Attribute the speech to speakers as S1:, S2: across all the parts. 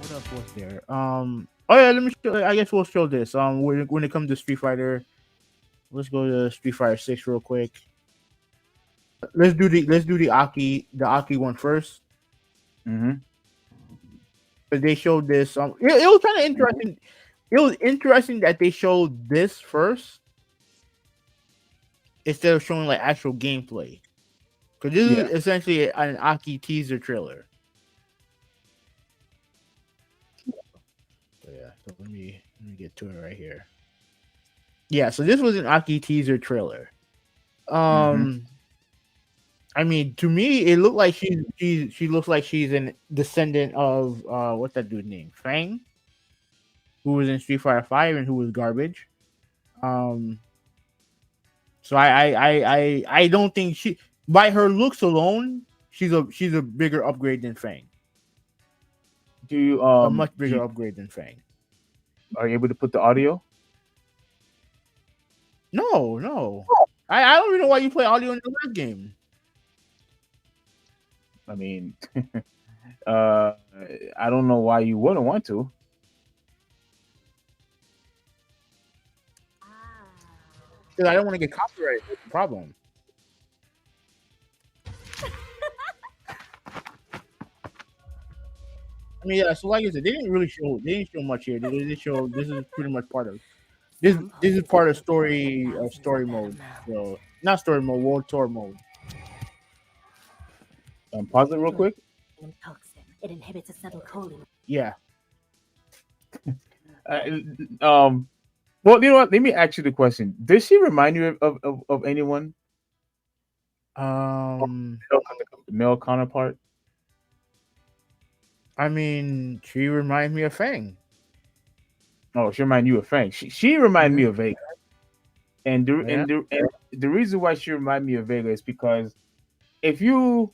S1: what else was there? Oh yeah, let me. I guess we'll show this. When it comes to Street Fighter, let's go to Street Fighter 6 real quick. Let's do the Aki one first.
S2: Mm-hmm.
S1: But they showed this. It was kind of interesting. It was interesting that they showed this first instead of showing like actual gameplay. Because this
S2: Yeah.
S1: is essentially an Aki teaser trailer. So yeah, so let me get to it right here. Yeah, so this was an Aki teaser trailer.
S2: Mm-hmm.
S1: Um, I mean, to me, it looked like she looks like she's a descendant of what's that dude's name? Fang, who was in Street Fighter 5 and who was garbage. Um, so I don't think she by her looks alone, she's a bigger upgrade than Fang.
S2: Do you
S1: A much bigger upgrade than Fang.
S2: are you able to put the audio?
S1: No, no. I don't even know why you play audio in the last game.
S2: I mean, uh, I don't know why you wouldn't want to.
S1: Because I don't want to get copyrighted. That's the problem. I mean, yeah. So like I said, they didn't show much here. They didn't show. This is pretty much part of this. This is part of story mode. So not story mode, world tour mode.
S2: Pause it real quick.
S3: It inhibits acetylcholine.
S1: Yeah.
S2: Uh, um, well, you know what? Let me ask you the question. Does she remind you of anyone?
S1: Um.
S2: Male counterpart?
S1: I mean, she reminds me of Fang.
S2: Oh, she remind you of Frank. She remind me
S1: Mhm.
S2: of Vega. And
S1: Yeah.
S2: the reason why she remind me of Vega is because if you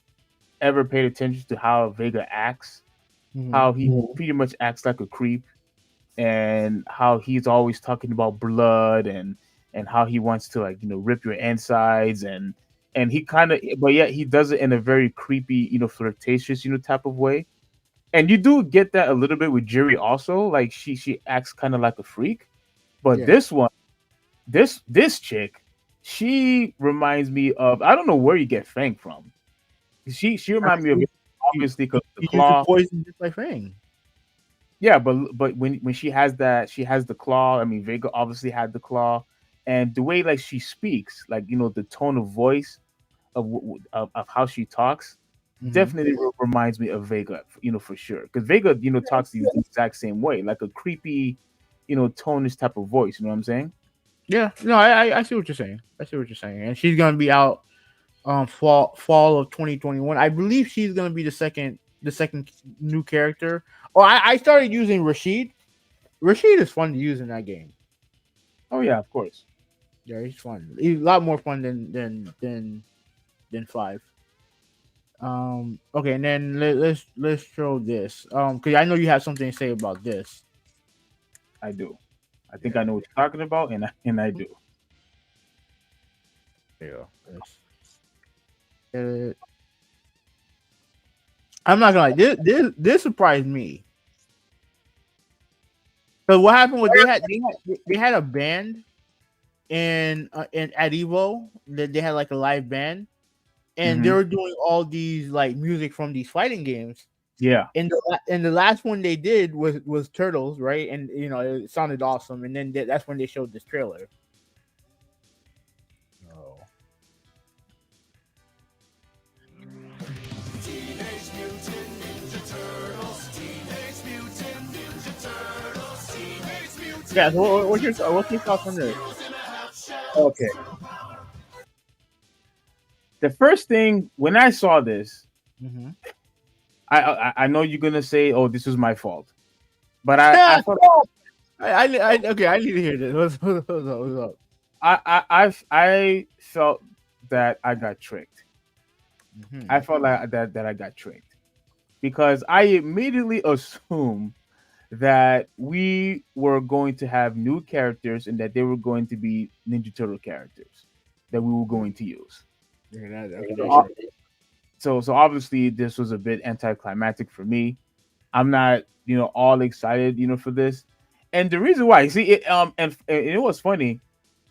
S2: ever paid attention to how Vega acts,
S1: Hmm.
S2: how he pretty much acts like a creep, and how he's always talking about blood and how he wants to like rip your insides and he kind of but yet he does it in a very creepy flirtatious type of way, and you do get that a little bit with Jiri also, like she acts kind of like a freak, but
S1: Yeah.
S2: this chick, she reminds me of, I don't know where you get Fang from. She
S1: I
S2: reminds me of,
S1: mean,
S2: obviously, because the
S1: he uses
S2: claw.
S1: poison just like Fang.
S2: Yeah, but when she has that, she has the claw. I mean, Vega obviously had the claw, and the way like she speaks, like the tone of voice of how she talks,
S1: Hmm.
S2: definitely reminds me of Vega. For sure, because Vega talks the exact same way, like a creepy, tonish type of voice. You know what I'm saying?
S1: Yeah. No, I see what you're saying. I see what you're saying. And she's gonna be out fall of 2021. I believe she's gonna be the second new character. Oh, I started using Rashid. Rashid is fun to use in that game.
S2: Oh yeah, of course.
S1: Yeah, he's fun. He's a lot more fun than five. Okay, and then let's show this. Because I know you have something to say about this.
S2: I do. I think
S1: Yeah,
S2: I know what you're talking about, and I do.
S1: there you go. Uh, I'm not gonna lie. This surprised me. So what happened was they had a band in at Evo. They had like a live band, and they
S2: Hmm.
S1: were doing all these like music from these fighting games.
S2: Yeah.
S1: And the last one they did was Turtles, right? And it sounded awesome. And then that's when they showed this trailer. Oh. Yeah. So what's your thoughts on this?
S2: Okay. The first thing when I saw this,
S1: Mm-hmm.
S2: I know you're gonna say, "Oh, this was my fault," but I thought
S1: Okay. I need to hear this. What's up?
S2: I felt that I got tricked.
S1: Mm-hmm.
S2: I felt like that I got tricked because I immediately assumed that we were going to have new characters and that they were going to be Ninja Turtle characters that we were going to use.
S1: Yeah, okay,
S2: So,
S1: that's true.
S2: so obviously this was a bit anticlimactic for me. I'm not, all excited, for this. And the reason why, see it, and it was funny.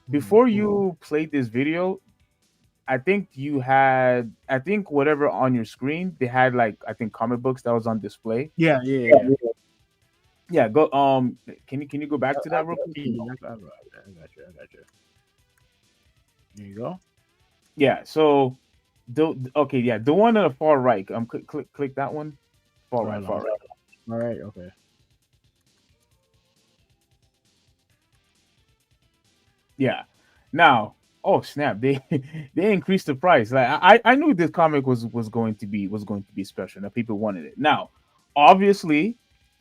S1: Mhm.
S2: Before you played this video, I think whatever on your screen, they had like, I think comic books that was on display.
S1: Yeah, yeah, yeah.
S2: Yeah, go. Can you go back to that real quick?
S1: I got you. I got you. There you go.
S2: Yeah. So, okay, yeah, the one on the far right. Click that one. Far right,
S1: Hold
S2: far
S1: on.
S2: right.
S1: All right. Okay.
S2: Yeah. Now, oh snap, they they increased the price. Like I knew this comic was going to be special. Now people wanted it. Now, obviously,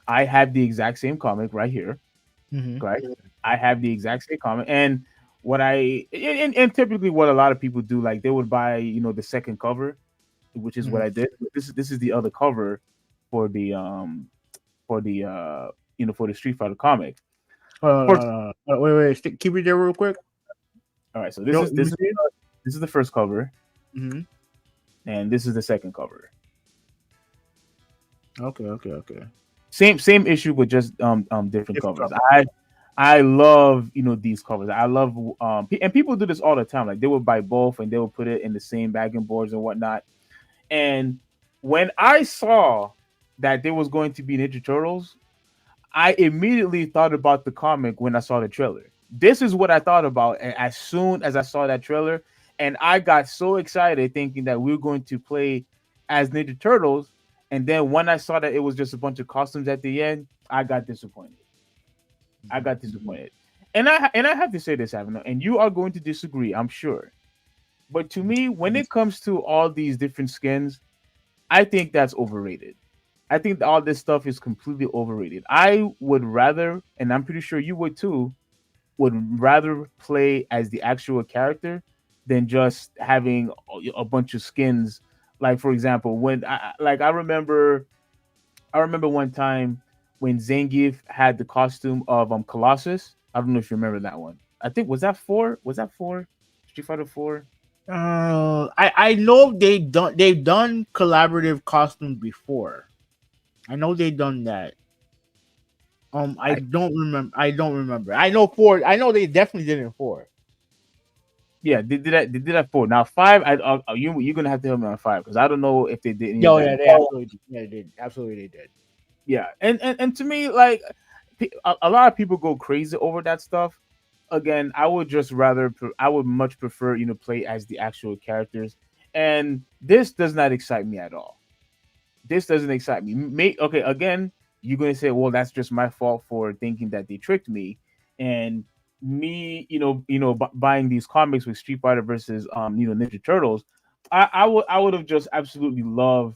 S2: I have the exact same comic right here.
S1: Mm-hmm.
S2: Correct. I have the exact same comic, and what I and typically what a lot of people do, like they would buy, the second cover, which is what
S1: Mm-hmm.
S2: I did. This is the other cover for the Street Fighter comic. First,
S1: Wait. Keep it there real quick.
S2: all right. So this
S1: Yo,
S2: is
S1: let me
S2: this is
S1: see.
S2: this is the first cover,
S1: Mm-hmm.
S2: and this is the second cover.
S1: Okay. Okay. Okay.
S2: Same issue with just different
S1: Different
S2: covers.
S1: cover.
S2: I love, these covers. I love, and people do this all the time. Like they would buy both and they would put it in the same bagging boards and whatnot. And when I saw that there was going to be Ninja Turtles, I immediately thought about the comic when I saw the trailer. This is what I thought about as soon as I saw that trailer, and I got so excited thinking that we were going to play as Ninja Turtles. And then when I saw that it was just a bunch of costumes at the end, I got disappointed. I
S1: Mm-hmm.
S2: got disappointed. And I have to say this, Avino, and you are going to disagree, I'm sure. But to me, when it comes to all these different skins, I think that's overrated. I think that all this stuff is completely overrated. I would rather, and I'm pretty sure you would too, would rather play as the actual character than just having a bunch of skins. Like for example, when I remember one time when Zangief had the costume of Colossus. I don't know if you remember that one. I think was that four? Was that four? Street Fighter Four?
S1: I know they've done collaborative costumes before. I know they've done that. I
S2: I
S1: don't remember. I don't remember. I know four. I know they definitely did it in four.
S2: Yeah, they did that. They did that four. Now five, you're gonna have to help me on five because I don't know if they did any of
S1: Yo,
S2: that.
S1: yeah, they absolutely did. Yeah, they did. Absolutely, they did.
S2: Yeah, and to me, like a lot of people go crazy over that stuff. Again, I would much prefer, play as the actual characters, and this does not excite me at all. This doesn't excite me. Okay, again, you're gonna say, well, that's just my fault for thinking that they tricked me, and me, buying these comics with Street Fighter versus Ninja Turtles. I would have just absolutely loved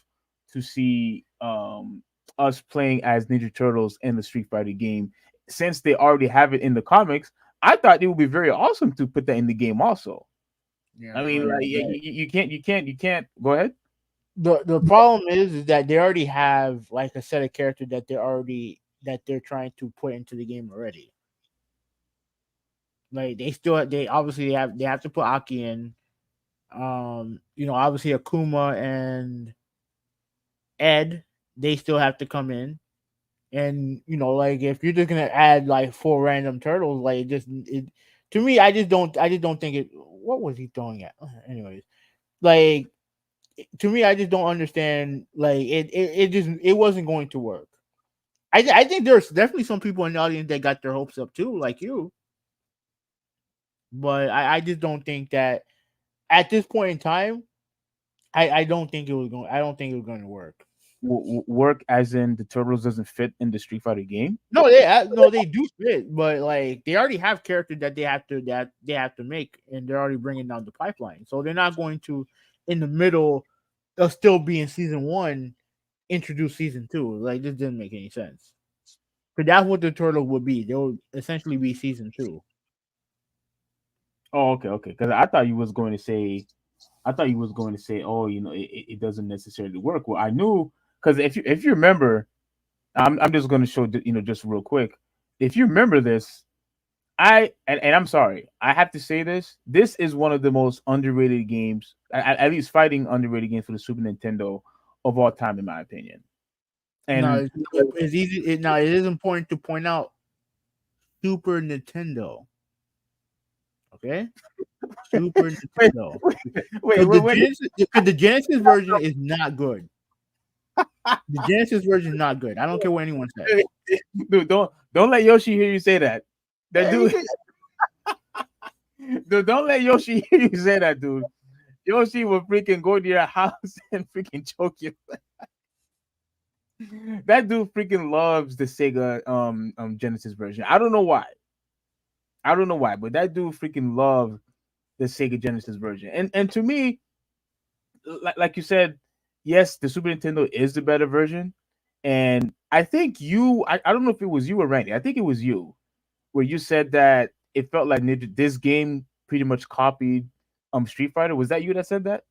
S2: to see us playing as Ninja Turtles in the Street Fighter game, since they already have it in the comics. I thought it would be very awesome to put that in the game also.
S1: Yeah,
S2: I mean,
S1: but
S2: like, you can't. Go ahead.
S1: the problem is that they already have like a set of characters that they're trying to put into the game already. Like they obviously they have to put Aki in. Obviously Akuma and Ed, they still have to come in. And like if you're just gonna add like four random turtles, like to me, I just don't think it. What was he throwing at? Anyways, like to me, I just don't understand. Like it wasn't going to work. I think there's definitely some people in the audience that got their hopes up too, like you. But I just don't think that at this point in time, I don't think it was going. I don't think it was going to work.
S2: Work as in the turtles doesn't fit in the Street Fighter game.
S1: No, they do fit, but like they already have characters that they have to make, and they're already bringing down the pipeline. So they're not going to, in the middle of still being season one, introduce season two. Like this didn't make any sense. Because that's what the turtle would be. They would essentially be season two.
S2: Oh, okay, okay. Because I thought you was going to say, oh, it doesn't necessarily work. Well, I knew, because if you remember, I'm just going to show just real quick. If you remember this, and I'm sorry, I have to say this. This is one of the most underrated games, at least fighting underrated games for the Super Nintendo of all time, in my opinion.
S1: Now,
S2: And
S1: it's easy. Now, it is important to point out Super Nintendo. Okay, Super
S2: wait,
S1: Nintendo.
S2: wait,
S1: Because
S2: wait, wait.
S1: the Genesis version is not good. The Genesis version is not good. I don't care what anyone says.
S2: Dude, don't let Yoshi hear you say that. That dude,
S1: Anything-
S2: dude, don't let Yoshi hear you say that, dude. Yoshi will freaking go to your house and freaking choke you. That dude freaking loves the Sega Genesis version. I don't know why. I don't know why, but that dude freaking loved the Sega Genesis version. And to me, like you said, yes, the Super Nintendo is the better version. And I think I don't know if it was you or Randy. I think it was you where you said that it felt like this game pretty much copied Street Fighter. Was that you that said that?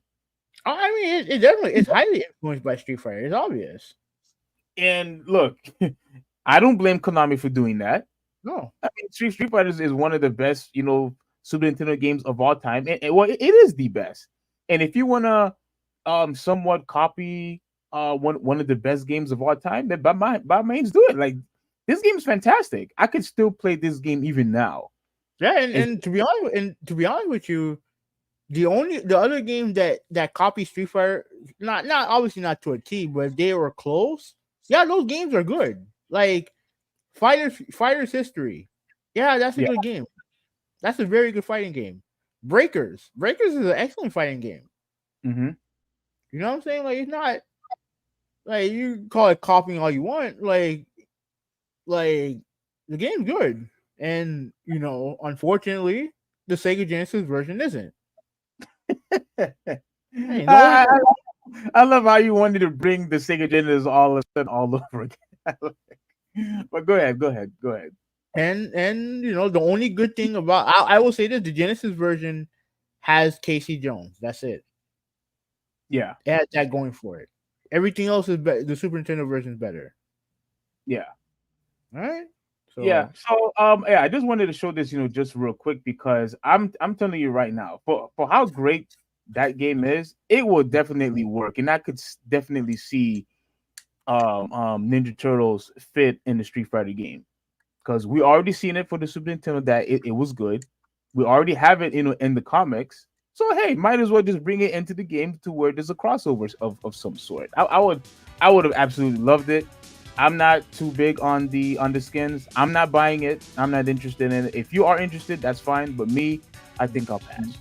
S1: I mean, it definitely it's highly influenced by Street Fighter. It's obvious.
S2: And look, I don't blame Konami for doing that.
S1: No,
S2: I mean, Street Fighter is one of the best, Super Nintendo games of all time. Well, it is the best. And if you wanna somewhat copy one of the best games of all time, then by means do it. Like this game is fantastic. I could still play this game even now.
S1: yeah,
S2: It's,
S1: and to be honest with you, the other game that copied Street Fighter, not obviously not to a T, but if they were close, yeah, those games are good. Like Fighters History, yeah, that's a
S2: yeah.
S1: good game. That's a very good fighting game. Breakers is an excellent fighting game.
S2: Mm-hmm.
S1: You know what I'm saying? Like it's not like you can call it copying all you want. Like the game's good, and unfortunately, the Sega Genesis version isn't. Hey, no one.
S2: I, I I love how you wanted to bring the Sega Genesis all of a sudden all over again. But go ahead.
S1: And the only good thing about I will say this: the Genesis version has Casey Jones. That's it.
S2: Yeah,
S1: It has that going for it. Everything else is better. The Super Nintendo version is better.
S2: yeah.
S1: All right.
S2: Yeah.
S1: So
S2: So yeah, I just wanted to show this, just real quick because I'm telling you right now, for how great that game is, it will definitely work. And I could definitely see Ninja Turtles fit in the Street Fighter game. Because we already seen it for the Super Nintendo that it was good. We already have it in the comics. So hey, might as well just bring it into the game to where there's a crossover of some sort. I would have absolutely loved it. I'm not too big on the skins. I'm not buying it. I'm not interested in it. If you are interested, that's fine. But me, I think I'll pass.